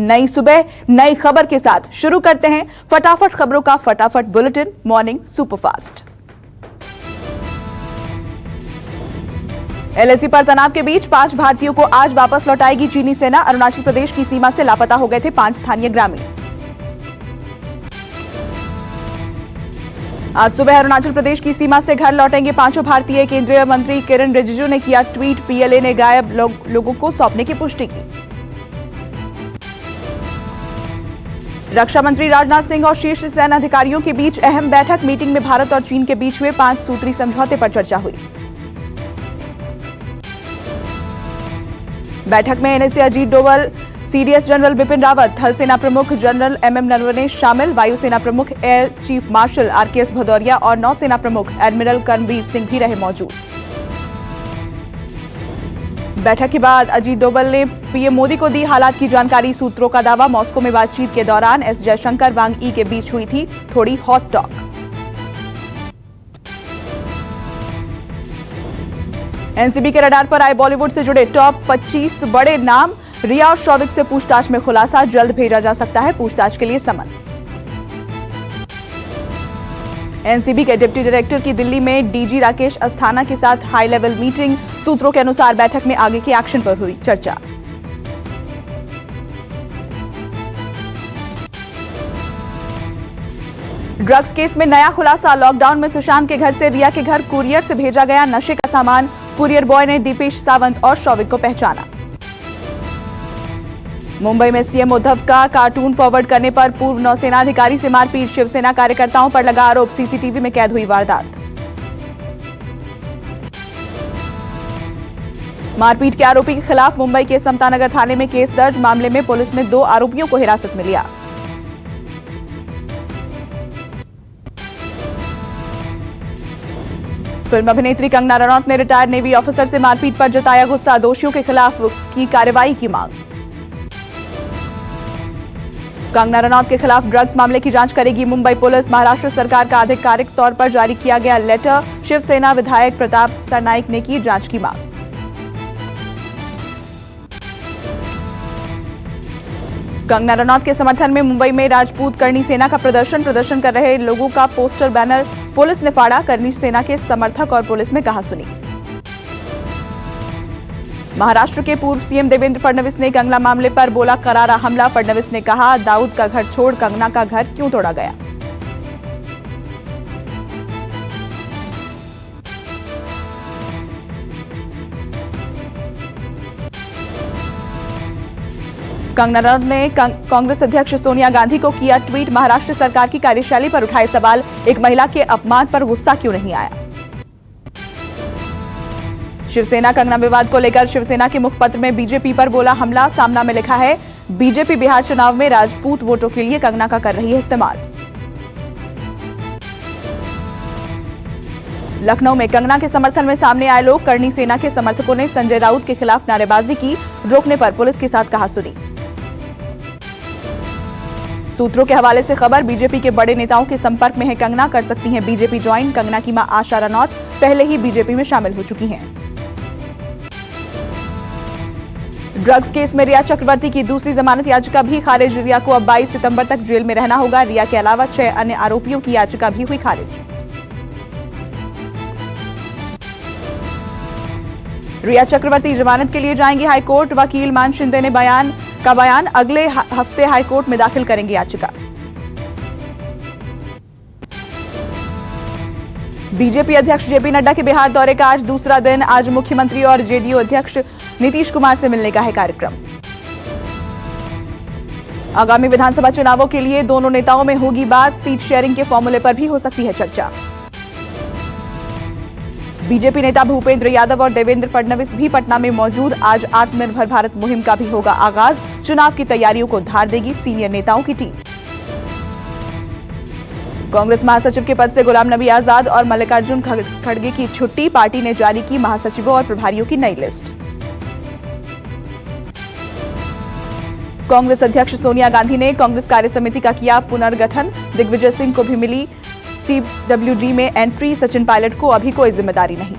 नई सुबह नई खबर के साथ शुरू करते हैं फटाफट खबरों का फटाफट बुलेटिन मॉर्निंग सुपरफास्ट। एलएसी पर तनाव के बीच 5 भारतीयों को आज वापस लौटाएगी चीनी सेना। अरुणाचल प्रदेश की सीमा से लापता हो गए थे 5 स्थानीय ग्रामीण। आज सुबह अरुणाचल प्रदेश की सीमा से घर लौटेंगे 5 भारतीय। केंद्रीय मंत्री किरण रिजिजू ने किया ट्वीट, पीएलए ने गायब लोगों को सौंपने की पुष्टि की। रक्षा मंत्री राजनाथ सिंह और शीर्ष सेना अधिकारियों के बीच अहम बैठक। मीटिंग में भारत और चीन के बीच हुए 5 सूत्री समझौते पर चर्चा हुई। बैठक में NSA Ajit Doval, CDS general Bipin Rawat, थल सेना प्रमुख जनरल एमएम नरवणे शामिल। वायुसेना प्रमुख air chief marshal RKS Bhadauria और नौसेना प्रमुख एडमिरल करणबीर सिंह भी रहे मौजूद। बैठक के बाद अजीत डोवल ने पीएम मोदी को दी हालात की जानकारी। सूत्रों का दावा, मॉस्को में बातचीत के दौरान एस जयशंकर वांग ई के बीच हुई थी थोड़ी हॉट टॉक। एनसीबी के रडार पर आए बॉलीवुड से जुड़े टॉप 25 बड़े नाम। रिया और शौविक से पूछताछ में खुलासा, जल्द भेजा जा सकता है पूछताछ के लिए समन। एनसीबी के डिप्टी डायरेक्टर की दिल्ली में डीजी राकेश अस्थाना के साथ हाई लेवल मीटिंग। सूत्रों के अनुसार बैठक में आगे के एक्शन पर हुई चर्चा। ड्रग्स केस में नया खुलासा, लॉकडाउन में सुशांत के घर से रिया के घर कुरियर से भेजा गया नशे का सामान। कुरियर बॉय ने दीपेश सावंत और शौविक को पहचाना। मुंबई में सीएम उद्धव का कार्टून फॉरवर्ड करने पर पूर्व नौसेना अधिकारी से मारपीट। शिवसेना कार्यकर्ताओं पर लगा आरोप, सीसीटीवी में कैद हुई वारदात। मारपीट के आरोपी के खिलाफ मुंबई के समतानगर थाने में केस दर्ज। मामले में पुलिस ने 2 आरोपियों को हिरासत में लिया। फिल्म अभिनेत्री कंगना रनौत ने रिटायर्ड नेवी ऑफिसर से मारपीट पर जताया गुस्सा। दोषियों के खिलाफ की कार्रवाई की मांग। कंगना रनौत के खिलाफ ड्रग्स मामले की जांच करेगी मुंबई पुलिस। महाराष्ट्र सरकार का आधिकारिक तौर पर जारी किया गया लेटर। शिवसेना विधायक प्रताप सरनाइक ने की जांच की मांग। कंगना रनौत के समर्थन में मुंबई में राजपूत करनी सेना का प्रदर्शन कर रहे लोगों का पोस्टर बैनर पुलिस ने फाड़ा। करनी सेना के समर्थक और पुलिस में कहासुनी। महाराष्ट्र के पूर्व सीएम देवेंद्र फडणवीस ने कंगना मामले पर बोला करारा हमला। फडणवीस ने कहा, दाऊद का घर छोड़ कंगना का घर क्यों तोड़ा गया। कंगना रनौत ने कांग्रेस अध्यक्ष सोनिया गांधी को किया ट्वीट। महाराष्ट्र सरकार की कार्यशैली पर उठाए सवाल। एक महिला के अपमान पर गुस्सा क्यों नहीं आया। शिवसेना कंगना विवाद को लेकर शिवसेना के मुखपत्र में बीजेपी पर बोला हमला। सामना में लिखा है, बीजेपी बिहार चुनाव में राजपूत वोटों के लिए कंगना का कर रही है इस्तेमाल। लखनऊ में कंगना के समर्थन में सामने आए लोग। करनी सेना के समर्थकों ने संजय राउत के खिलाफ नारेबाजी की। रोकने पर पुलिस के साथ कहासुनी। सूत्रों के हवाले से खबर, बीजेपी के बड़े नेताओं के संपर्क में है कंगना, कर सकती हैं बीजेपी ज्वाइन। कंगना की मां आशा रनौत पहले ही बीजेपी में शामिल हो चुकी हैं। ड्रग्स केस में रिया चक्रवर्ती की दूसरी जमानत याचिका भी खारिज। रिया को अब 22 सितंबर तक जेल में रहना होगा। रिया के अलावा 6 अन्य आरोपियों की याचिका भी हुई खारिज। रिया चक्रवर्ती जमानत के लिए जाएंगी हाईकोर्ट। वकील मान शिंदे ने बयान अगले हफ्ते हाईकोर्ट में दाखिल करेंगे याचिका। बीजेपी अध्यक्ष जेपी नड्डा के बिहार दौरे का आज दूसरा दिन। आज मुख्यमंत्री और जेडीयू अध्यक्ष नीतीश कुमार से मिलने का है कार्यक्रम। आगामी विधानसभा चुनावों के लिए दोनों नेताओं में होगी बात। सीट शेयरिंग के फॉर्मूले पर भी हो सकती है चर्चा। बीजेपी नेता भूपेंद्र यादव और देवेंद्र फडणवीस भी पटना में मौजूद। आज आत्मनिर्भर भारत मुहिम का भी होगा आगाज। चुनाव की तैयारियों को धार देगी सीनियर नेताओं की टीम। कांग्रेस महासचिव के पद से गुलाम नबी आजाद और मल्लिकार्जुन खड़गे की छुट्टी। पार्टी ने जारी की महासचिवों और प्रभारियों की नई लिस्ट। कांग्रेस अध्यक्ष सोनिया गांधी ने कांग्रेस कार्य समिति का किया पुनर्गठन। दिग्विजय सिंह को भी मिली सीडब्ल्यूडी में एंट्री। सचिन पायलट को अभी कोई जिम्मेदारी नहीं।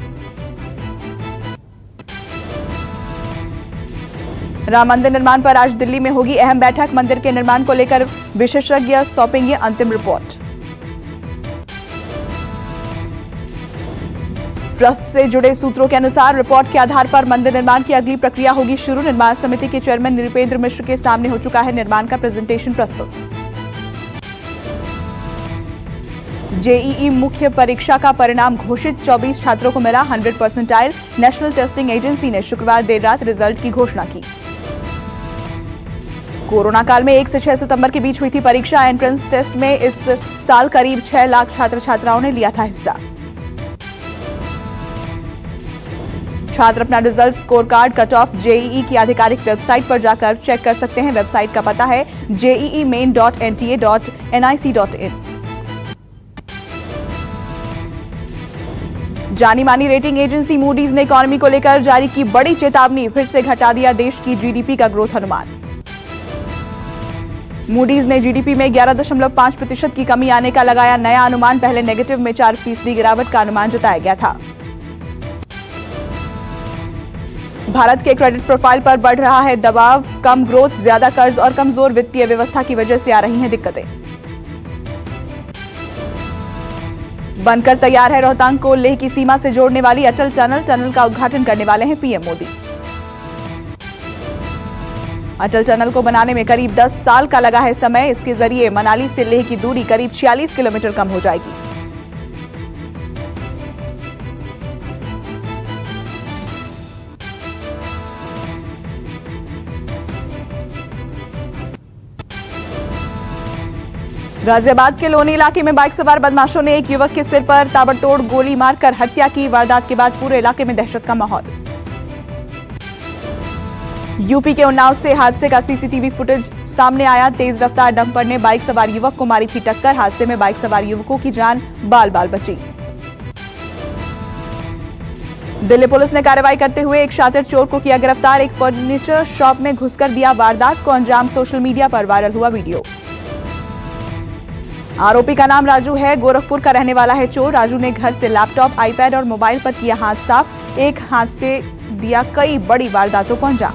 राम मंदिर निर्माण पर आज दिल्ली में होगी अहम बैठक। मंदिर के निर्माण को लेकर विशेषज्ञ सौंपेंगे अंतिम रिपोर्ट। ट्रस्ट से जुड़े सूत्रों के अनुसार रिपोर्ट के आधार पर मंदिर निर्माण की अगली प्रक्रिया होगी शुरू। निर्माण समिति के चेयरमैन नृपेंद्र मिश्र के सामने हो चुका है निर्माण का प्रेजेंटेशन प्रस्तुत। जेईई मुख्य परीक्षा का परिणाम घोषित, 24 छात्रों को मिला 100 परसेंटाइल। नेशनल टेस्टिंग एजेंसी ने शुक्रवार देर रात रिजल्ट की घोषणा की। कोरोना काल में 1 से 6 सितंबर के बीच हुई थी परीक्षा। एंट्रेंस टेस्ट में इस साल करीब 6 लाख छात्र छात्राओं ने लिया था हिस्सा। छात्र अपना result, score card, cut off JEE की आधिकारिक वेबसाइट पर जाकर चेक कर सकते हैं। वेबसाइट का पता है jeimain.nta.nic.in। जानी मानी रेटिंग एजेंसी मूडीज ने इकोनॉमी को लेकर जारी की बड़ी चेतावनी, फिर से घटा दिया देश की जीडीपी का ग्रोथ अनुमान। मूडीज ने जीडीपी में 11.5% की कमी आने का लगाया नया अनुमान। पहले नेगेटिव में 4% गिरावट का अनुमान जताया गया था। भारत के क्रेडिट प्रोफाइल पर बढ़ रहा है दबाव, कम ग्रोथ, ज्यादा कर्ज और कमजोर वित्तीय व्यवस्था की वजह से आ रही हैं दिक्कतें। बनकर तैयार है रोहतांग को लेह की सीमा से जोड़ने वाली अटल टनल। टनल का उद्घाटन करने वाले हैं पीएम मोदी। अटल टनल को बनाने में करीब 10 साल का लगा है समय। इसके जरिए मनाली से लेह की दूरी करीब 46 किलोमीटर कम हो जाएगी। गाजियाबाद के लोनी इलाके में बाइक सवार बदमाशों ने एक युवक के सिर पर ताबड़तोड़ गोली मारकर हत्या की। वारदात के बाद पूरे इलाके में दहशत का माहौल। यूपी के उन्नाव से हादसे का सीसीटीवी फुटेज सामने आया। तेज रफ्तार डंपर ने बाइक सवार युवक को मारी थी टक्कर। हादसे में बाइक सवार युवकों की जान बाल बाल बची। दिल्ली पुलिस ने कार्रवाई करते हुए एक शातिर चोर को किया गिरफ्तार। एक फर्नीचर शॉप में घुसकर दिया वारदात को अंजाम। सोशल मीडिया पर वायरल हुआ वीडियो। आरोपी का नाम राजू है, गोरखपुर का रहने वाला है चोर। राजू ने घर से लैपटॉप, आईपैड और मोबाइल पर किया हाथ साफ। एक हाथ से दिया कई बड़ी वारदातों को अंजाम।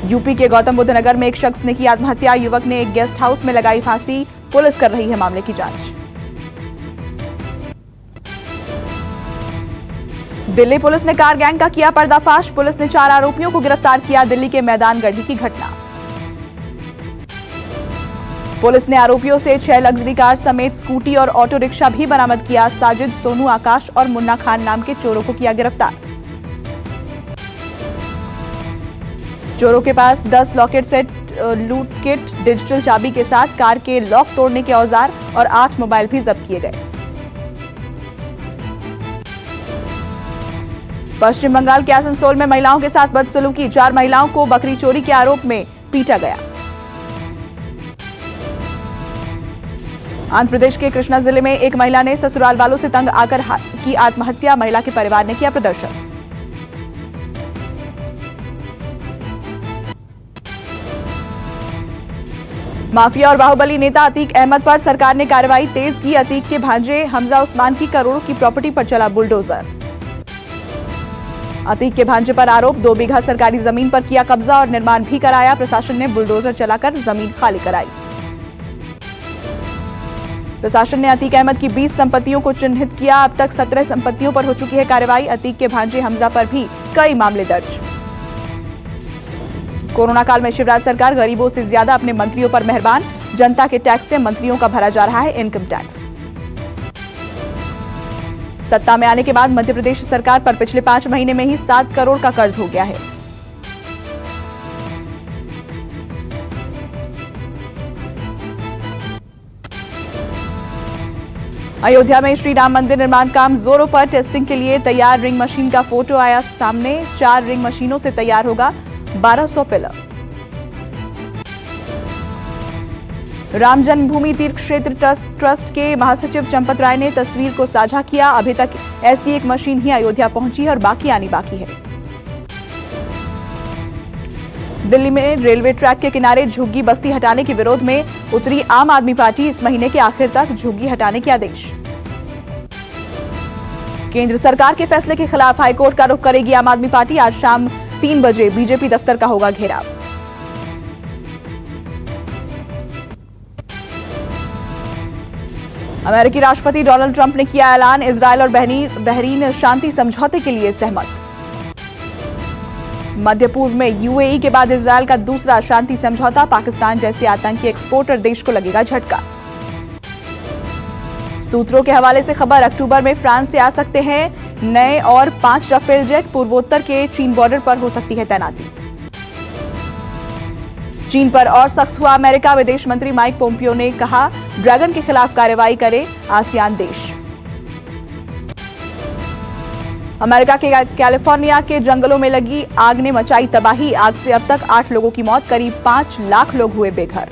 यूपी के गौतम बुद्ध नगर में एक शख्स ने की आत्महत्या। युवक ने एक गेस्ट हाउस में लगाई फांसी। पुलिस कर रही है मामले की जांच। दिल्ली पुलिस ने कार गैंग का किया पर्दाफाश। पुलिस ने 4 आरोपियों को गिरफ्तार किया। दिल्ली के मैदान गढ़ी की घटना। पुलिस ने आरोपियों से 6 लग्जरी कार समेत स्कूटी और ऑटो रिक्शा भी बरामद किया। साजिद, सोनू, आकाश और मुन्ना खान नाम के चोरों को किया गिरफ्तार। चोरों के पास 10 लॉकेट सेट, लूट किट, डिजिटल चाबी के साथ कार के लॉक तोड़ने के औजार और 8 मोबाइल भी जब्त किए गए। पश्चिम बंगाल के आसनसोल में महिलाओं के साथ बदसलूकी। 4 महिलाओं को बकरी चोरी के आरोप में पीटा गया। आंध्र प्रदेश के कृष्णा जिले में एक महिला ने ससुराल वालों से तंग आकर की आत्महत्या। महिला के परिवार ने किया प्रदर्शन। माफिया और बाहुबली नेता अतीक अहमद पर सरकार ने कार्रवाई तेज की। अतीक के भांजे हमजा उस्मान की करोड़ों की प्रॉपर्टी पर चला बुलडोजर। अतीक के भांजे पर आरोप, 2 बीघा सरकारी जमीन पर किया कब्जा और निर्माण भी कराया। प्रशासन ने बुलडोजर चलाकर जमीन खाली कराई। प्रशासन ने अतीक अहमद की 20 संपत्तियों को चिन्हित किया। अब तक 17 संपत्तियों पर हो चुकी है कार्रवाई। अतीक के भांजे हमजा पर भी कई मामले दर्ज। कोरोना काल में शिवराज सरकार गरीबों से ज्यादा अपने मंत्रियों पर मेहरबान। जनता के टैक्स से मंत्रियों का भरा जा रहा है इनकम टैक्स। सत्ता में आने के बाद मध्य प्रदेश सरकार पर पिछले 5 महीने में ही 7 करोड़ का कर्ज हो गया है। अयोध्या में श्री राम मंदिर निर्माण काम जोरों पर। टेस्टिंग के लिए तैयार रिंग मशीन का फोटो आया सामने। 4 रिंग मशीनों से तैयार होगा 1200 पिलर। राम जन्मभूमि तीर्थ क्षेत्र ट्रस्ट के महासचिव चंपत राय ने तस्वीर को साझा किया। अभी तक ऐसी एक मशीन ही अयोध्या पहुंची है और बाकी आनी बाकी है। दिल्ली में रेलवे ट्रैक के किनारे झुग्गी बस्ती हटाने के विरोध में उतरी आम आदमी पार्टी। इस महीने के आखिर तक झुग्गी हटाने के आदेश। केंद्र सरकार के फैसले के खिलाफ हाईकोर्ट का रुख करेगी आम आदमी पार्टी। आज शाम 3 बजे बीजेपी दफ्तर का होगा घेराव। अमेरिकी राष्ट्रपति डोनाल्ड ट्रंप ने किया ऐलान, इजरायल और बहरीन शांति समझौते के लिए सहमत। मध्य पूर्व में यूएई के बाद इजरायल का दूसरा शांति समझौता, पाकिस्तान जैसे आतंकी एक्सपोर्टर देश को लगेगा झटका। सूत्रों के हवाले से खबर, अक्टूबर में फ्रांस से आ सकते हैं नए और 5 राफेल जेट, पूर्वोत्तर के चीन बॉर्डर पर हो सकती है तैनाती। चीन पर और सख्त हुआ अमेरिका, विदेश मंत्री माइक पोम्पियो ने कहा ड्रैगन के खिलाफ कार्रवाई करे आसियान देश। अमेरिका के कैलिफोर्निया के जंगलों में लगी आग ने मचाई तबाही, आग से अब तक 8 लोगों की मौत, करीब 5 लाख लोग हुए बेघर।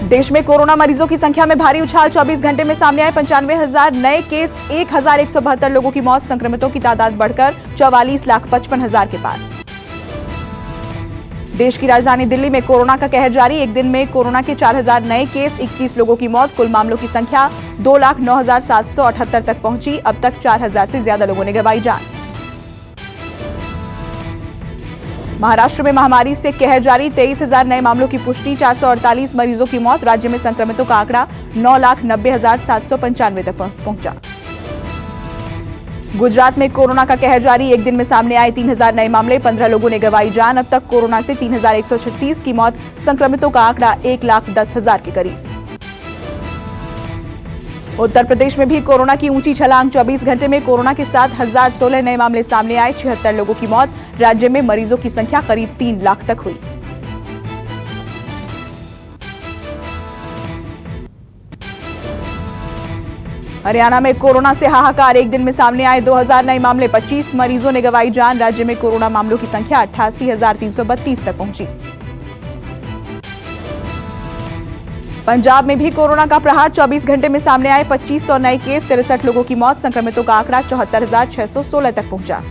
देश में कोरोना मरीजों की संख्या में भारी उछाल, 24 घंटे में सामने आए 95,000 नए केस, 1,172 लोगों की मौत, संक्रमितों की तादाद बढ़कर 44,55,000 के पार। देश की राजधानी दिल्ली में कोरोना का कहर जारी, एक दिन में कोरोना के 4,000 नए केस, 21 लोगों की मौत, कुल मामलों की संख्या 2,09,778 तक पहुंची। अब तक 4,000 से ज्यादा लोगों ने गंवाई जान। महाराष्ट्र में महामारी से कहर जारी, 23,000 नए मामलों की पुष्टि, 448 मरीजों की मौत, राज्य में संक्रमितों का आंकड़ा 9,90,795 तक पहुंचा। गुजरात में कोरोना का कहर जारी, एक दिन में सामने आए 3,000 नए मामले, 15 लोगों ने गंवाई जान। अब तक कोरोना से 3,136 की मौत, संक्रमितों का आंकड़ा 1,10,000 के करीब। उत्तर प्रदेश में भी कोरोना की ऊंची छलांग, 24 घंटे में कोरोना के 7,016 नए मामले सामने आए, 76 लोगों की मौत, राज्य में मरीजों की संख्या करीब 3 लाख तक हुई। हरियाणा में कोरोना से हाहाकार, एक दिन में सामने आए 2,000 नए मामले, 25 मरीजों ने गंवाई जान, राज्य में कोरोना मामलों की संख्या 88,332 तक पहुंची। पंजाब में भी कोरोना का प्रहार, 24 घंटे में सामने आए 2,500 नए केस, 63 लोगों की मौत, संक्रमितों का आंकड़ा 74,616 तक पहुंचा।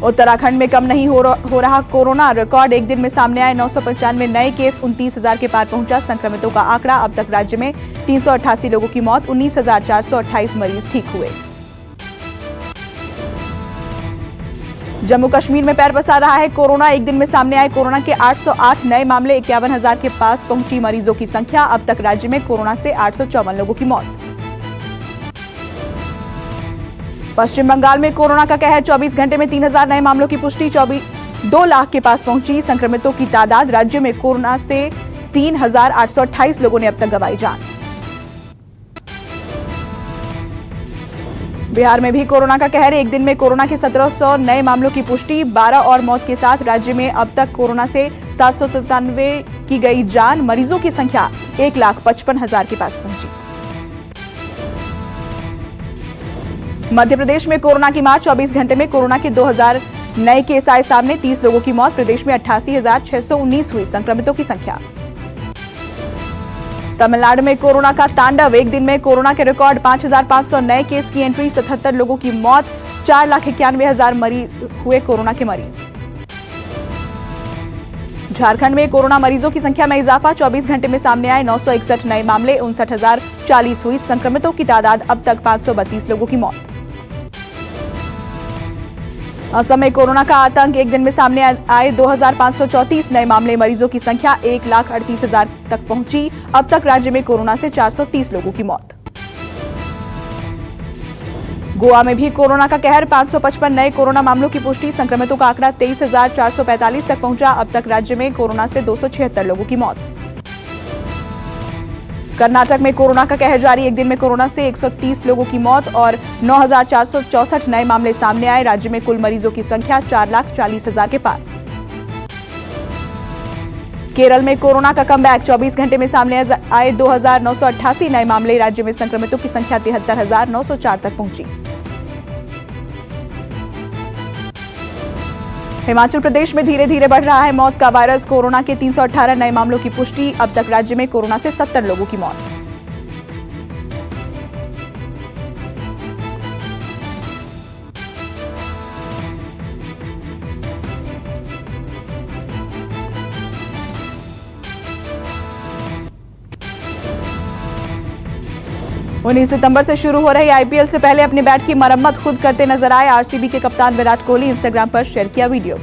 उत्तराखंड में कम नहीं हो रहा कोरोना, रिकॉर्ड, एक दिन में सामने आए 995 नए केस, 29,000 के पार पहुंचा, संक्रमितों का आंकड़ा। अब तक राज्य में 388 लोगों की मौत, 19,428 मरीज ठीक हुए। जम्मू कश्मीर में पैर पसार रहा है कोरोना, एक दिन में सामने आए कोरोना के 808 नए मामले, 51,000 के पास पहुंची मरीजों की संख्या। अब तक राज्य में कोरोना से 854 लोगों की मौत। पश्चिम बंगाल में कोरोना का कहर, 24 घंटे में 3,000 नए मामलों की पुष्टि, 2 लाख के पास पहुंची संक्रमितों की तादाद, राज्य में कोरोना से 3,828 लोगों ने अब तक गंवाई जान। बिहार में भी कोरोना का कहर, एक दिन में कोरोना के 1,700 नए मामलों की पुष्टि, 12 और मौत के साथ राज्य में अब तक कोरोना से 797 की गई जान, मरीजों की संख्या 1,55,000 के पास पहुंची। मध्य प्रदेश में कोरोना की मार, 24 घंटे में कोरोना के 2,000 नए केस आए सामने, 30 लोगों की मौत, प्रदेश में 88,619 हुई संक्रमितों की संख्या। तमिलनाडु में कोरोना का तांडव, एक दिन में कोरोना के रिकॉर्ड 5,500 नए केस की एंट्री, 77 लोगों की मौत, 4,91,000 हुए कोरोना के मरीज। झारखंड में कोरोना मरीजों की संख्या में इजाफा, 24 घंटे में सामने आए 961 नए मामले, 59,040 हुई संक्रमितों की तादाद, अब तक 532 लोगों की मौत। असम में कोरोना का आतंक, एक दिन में सामने आए 2,534 नए मामले, मरीजों की संख्या 1,38,000 तक पहुंची। अब तक राज्य में कोरोना से 430 लोगों की मौत। गोवा में भी कोरोना का कहर, 555 नए कोरोना मामलों की पुष्टि, संक्रमितों का आंकड़ा 23,445 तक पहुंचा। अब तक राज्य में कोरोना से 276 लोगों की मौत। कर्नाटक में कोरोना का कहर जारी, एक दिन में कोरोना से 130 लोगों की मौत और 9,464 नए मामले सामने आए, राज्य में कुल मरीजों की संख्या 4,40,000 के पार। केरल में कोरोना का कमबैक, 24 घंटे में सामने आए 2,988 नए मामले, राज्य में संक्रमितों की संख्या 73,904 तक पहुंची। हिमाचल प्रदेश में धीरे धीरे बढ़ रहा है मौत का वायरस, कोरोना के 318 नए मामलों की पुष्टि, अब तक राज्य में कोरोना से 70 लोगों की मौत। 19 सितंबर से शुरू हो रही आईपीएल से पहले अपने बैट की मरम्मत खुद करते नजर आए आरसीबी के कप्तान विराट कोहली। इंस्टाग्राम पर शेयर किया वीडियो।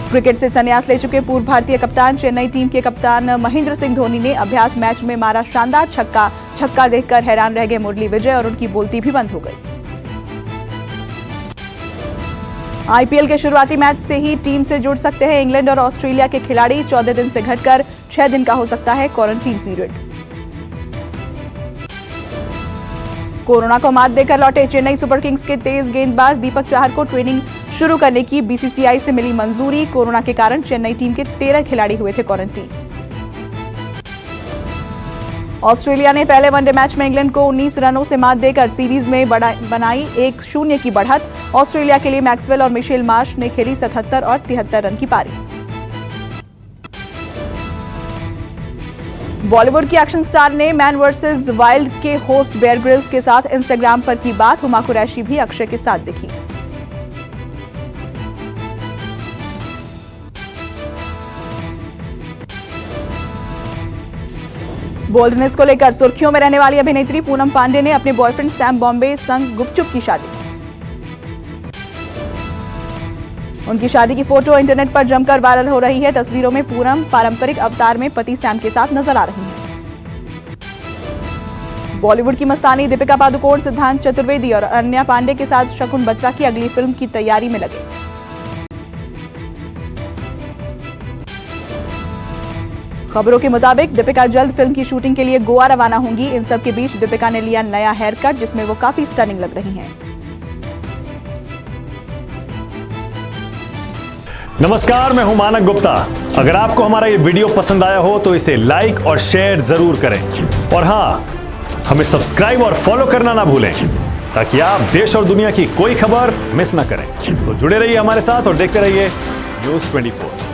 क्रिकेट से संन्यास ले चुके पूर्व भारतीय कप्तान चेन्नई टीम के कप्तान महेंद्र सिंह धोनी ने अभ्यास मैच में मारा शानदार छक्का देखकर हैरान रह गए मुरली विजय और उनकी बोलती भी बंद हो गई। आईपीएल के शुरुआती मैच से ही टीम से जुड़ सकते हैं इंग्लैंड और ऑस्ट्रेलिया के खिलाड़ी। 14 दिन से घटकर 6 दिन का हो सकता है क्वारंटीन पीरियड। कोरोना को मात देकर लौटे चेन्नई सुपर किंग्स के तेज गेंदबाज दीपक चाहर को ट्रेनिंग शुरू करने की बीसीसीआई से मिली मंजूरी। कोरोना के कारण चेन्नई टीम के 13 खिलाड़ी हुए थे क्वारंटीन। ऑस्ट्रेलिया ने पहले वनडे मैच में इंग्लैंड को 19 रनों से मात देकर सीरीज में बनाई 1-0 की बढ़त। ऑस्ट्रेलिया के लिए मैक्सवेल और मिशेल मार्श ने खेली 77 और 73 रन की पारी। बॉलीवुड की एक्शन स्टार ने मैन वर्सेस वाइल्ड के होस्ट बेयर ग्रिल्स के साथ इंस्टाग्राम पर की बात। हुमा कुरैशी भी अक्षय के साथ दिखी। बोल्डनेस को लेकर सुर्खियों में रहने वाली अभिनेत्री पूनम पांडे ने अपने बॉयफ्रेंड सैम बॉम्बे संग गुपचुप की शादी। उनकी शादी की फोटो इंटरनेट पर जमकर वायरल हो रही है। तस्वीरों में पूनम पारंपरिक अवतार में पति सैम के साथ नजर आ रही हैं। बॉलीवुड की मस्तानी दीपिका पादुकोण, सिद्धांत चतुर्वेदी और अनन्या पांडे के साथ शकुन बत्रा की अगली फिल्म की तैयारी में लगे। खबरों के मुताबिक दीपिका जल्द फिल्म की शूटिंग के लिए गोवा रवाना होंगी। इन सब के बीच दीपिका ने लिया नया हेयर कट, जिसमें वो काफी स्टनिंग लग रही हैं। नमस्कार, मैं हूं मानक गुप्ता। अगर आपको हमारा ये वीडियो पसंद आया हो तो इसे लाइक और शेयर जरूर करें और हाँ, हमें सब्सक्राइब और फॉलो करना ना भूलें ताकि आप देश और दुनिया की कोई खबर मिस ना करें। तो जुड़े रहिए हमारे साथ और देखते रहिए न्यूज़ 24।